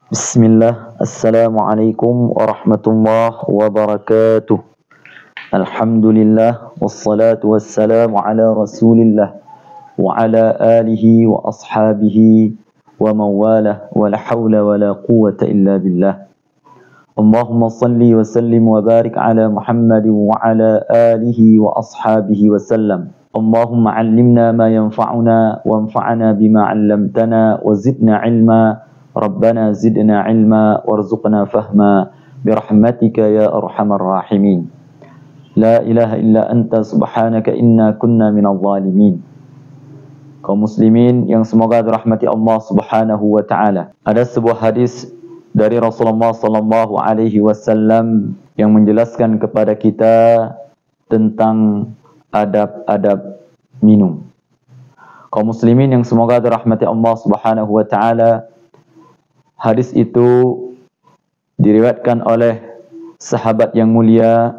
Bismillah, Assalamualaikum warahmatullahi wabarakatuh. Alhamdulillah, wassalatu wassalamu ala rasulillah wa ala alihi wa ashabihi wa mawalah wa la hawla wa la quwwata illa billah. Allahumma salli wa sallim wa barik ala Muhammad wa ala alihi wa ashabihi wa sallam. Allahumma allimna ma yanfa'una wa anfa'na bima 'allamtana wa zidna ilma. Rabbana zidna ilma warzuqna fahma birahmatika ya arhamar rahimin. La ilaha illa anta subhanaka inna kunna minadh zalimin. Kaum muslimin yang semoga dirahmati Allah Subhanahu wa taala. Ada sebuah hadis dari Rasulullah sallallahu alaihi wasallam yang menjelaskan kepada kita tentang adab-adab minum. Kaum muslimin yang semoga dirahmati Allah Subhanahu wa taala, hadis itu diriwayatkan oleh sahabat yang mulia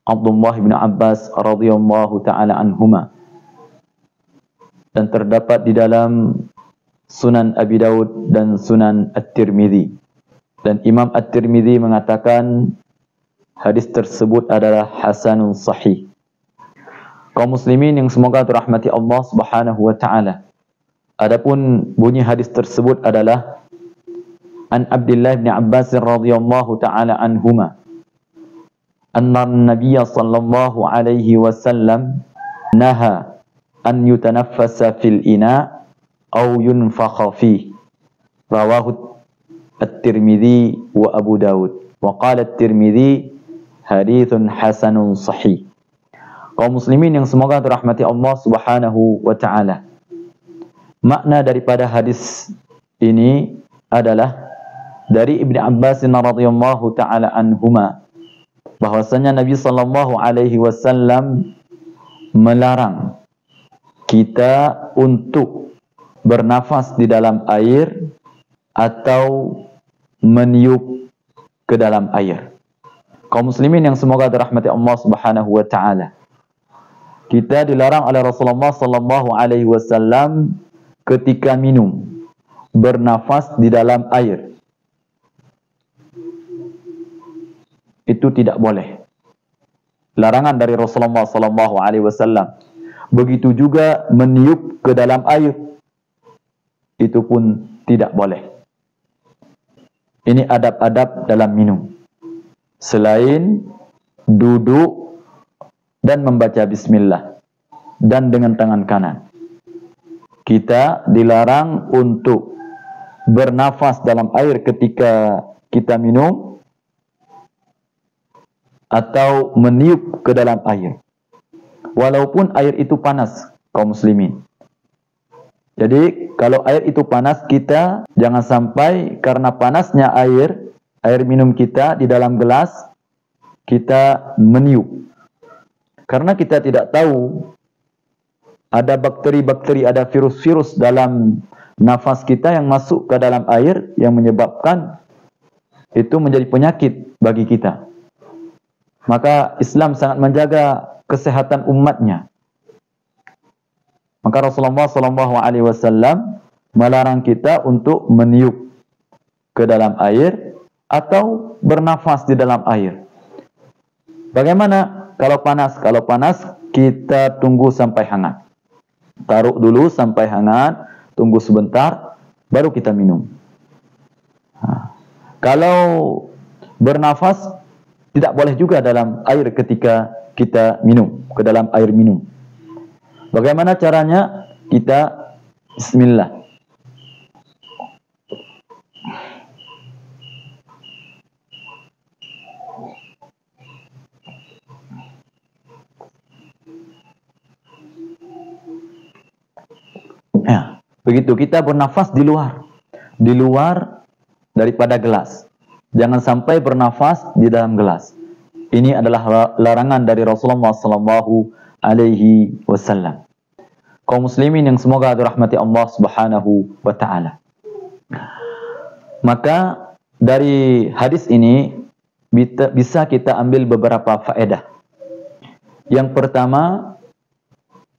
Abdullah bin Abbas radhiyallahu taala anhuma, dan terdapat di dalam Sunan Abi Daud dan Sunan At-Tirmidzi. Dan Imam At-Tirmidzi mengatakan hadis tersebut adalah hasanun sahih. Kaum muslimin yang semoga dirahmati Allah Subhanahu wa taala, adapun bunyi hadis tersebut adalah An Abdullah bin Abbas radhiyallahu taala anhuma anna an-nabiy sallallahu alaihi wasallam naha an yutanaffasa fil ina aw yunfakha fi. Rawahu At-Tirmidzi wa Abu Daud wa qala At-Tirmidzi haditsun hasanun sahih. Kaum muslimin yang semoga dirahmati Allah Subhanahu wa taala, makna daripada hadis ini adalah dari Ibnu Abbas radhiyallahu taala anhuma, bahwasanya Nabi sallallahu alaihi wasallam melarang kita untuk bernafas di dalam air atau meniup ke dalam air. Kaum muslimin yang semoga dirahmati Allah Subhanahu wa taala, kita dilarang oleh Rasulullah sallallahu alaihi wasallam ketika minum bernafas di dalam air. Itu tidak boleh. Larangan dari Rasulullah sallallahu alaihi wasallam. Begitu juga meniup ke dalam air. Itu pun tidak boleh. Ini adab-adab dalam minum. Selain duduk dan membaca bismillah dan dengan tangan kanan, kita dilarang untuk bernafas dalam air ketika kita minum atau meniup ke dalam air, walaupun air itu panas, kaum muslimin. Jadi kalau air itu panas, kita jangan sampai karena panasnya air minum kita di dalam gelas, kita meniup. Karena kita tidak tahu ada bakteri-bakteri, ada virus-virus dalam nafas kita yang masuk ke dalam air yang menyebabkan itu menjadi penyakit bagi kita. Maka Islam sangat menjaga kesehatan umatnya. Maka Rasulullah SAW melarang kita untuk meniup ke dalam air atau bernafas di dalam air. Bagaimana kalau panas? Kalau panas kita tunggu sampai hangat. Taruh dulu sampai hangat, tunggu sebentar, baru kita minum. Kalau bernafas, tidak boleh juga dalam air ketika kita minum, ke dalam air minum. Bagaimana caranya? Kita bismillah. Ya, begitu kita bernafas di luar daripada gelas. Jangan sampai bernafas di dalam gelas. Ini adalah larangan dari Rasulullah sallallahu alaihi wasallam. Kaum muslimin yang semoga dirahmati Allah Subhanahu wa taala. Maka dari hadis ini bisa kita ambil beberapa faedah. Yang pertama,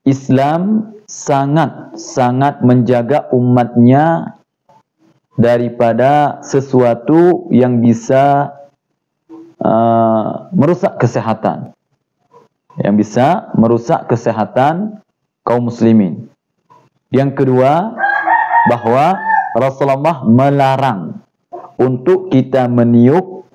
Islam sangat menjaga umatnya daripada sesuatu yang bisa merusak kesehatan. Yang bisa merusak kesehatan kaum muslimin. Yang kedua, bahwa Rasulullah melarang untuk kita meniup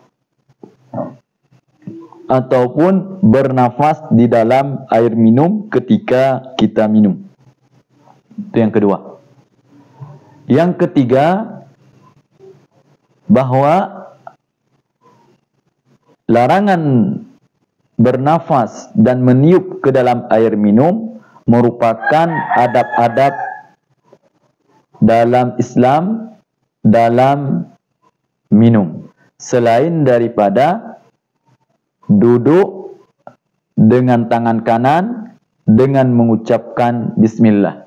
ataupun bernafas di dalam air minum ketika kita minum. Itu yang kedua. Yang ketiga, bahwa larangan bernafas dan meniup ke dalam air minum merupakan adab-adab dalam Islam dalam minum. Selain daripada duduk dengan tangan kanan dengan mengucapkan bismillah.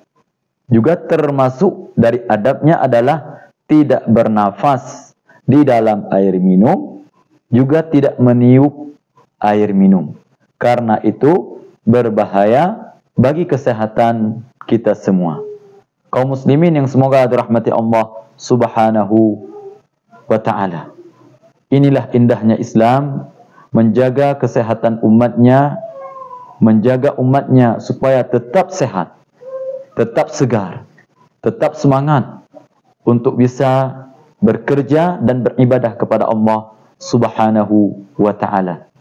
Juga termasuk dari adabnya adalah tidak bernafas di dalam air minum, juga tidak meniup air minum. Karena itu berbahaya bagi kesehatan kita semua. Kaum muslimin yang semoga dirahmati Allah Subhanahu wa ta'ala. Inilah indahnya Islam, menjaga kesehatan umatnya, menjaga umatnya supaya tetap sehat, tetap segar, tetap semangat untuk bisa bekerja dan beribadah kepada Allah Subhanahu wa ta'ala.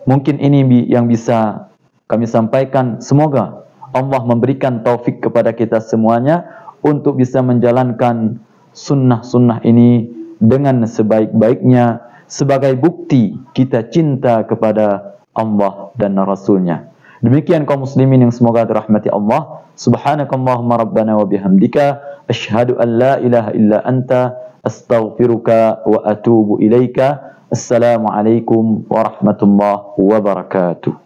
Mungkin ini yang bisa kami sampaikan. Semoga Allah memberikan taufik kepada kita semuanya untuk bisa menjalankan sunnah-sunnah ini dengan sebaik-baiknya sebagai bukti kita cinta kepada Allah dan Rasulnya. Demikian kaum muslimin yang semoga dirahmati Allah. Subhanakallahumma rabbana wa bihamdika asyhadu an la ilaha illa anta astaghfiruka wa atubu ilaika. Assalamualaikum warahmatullahi wabarakatuh.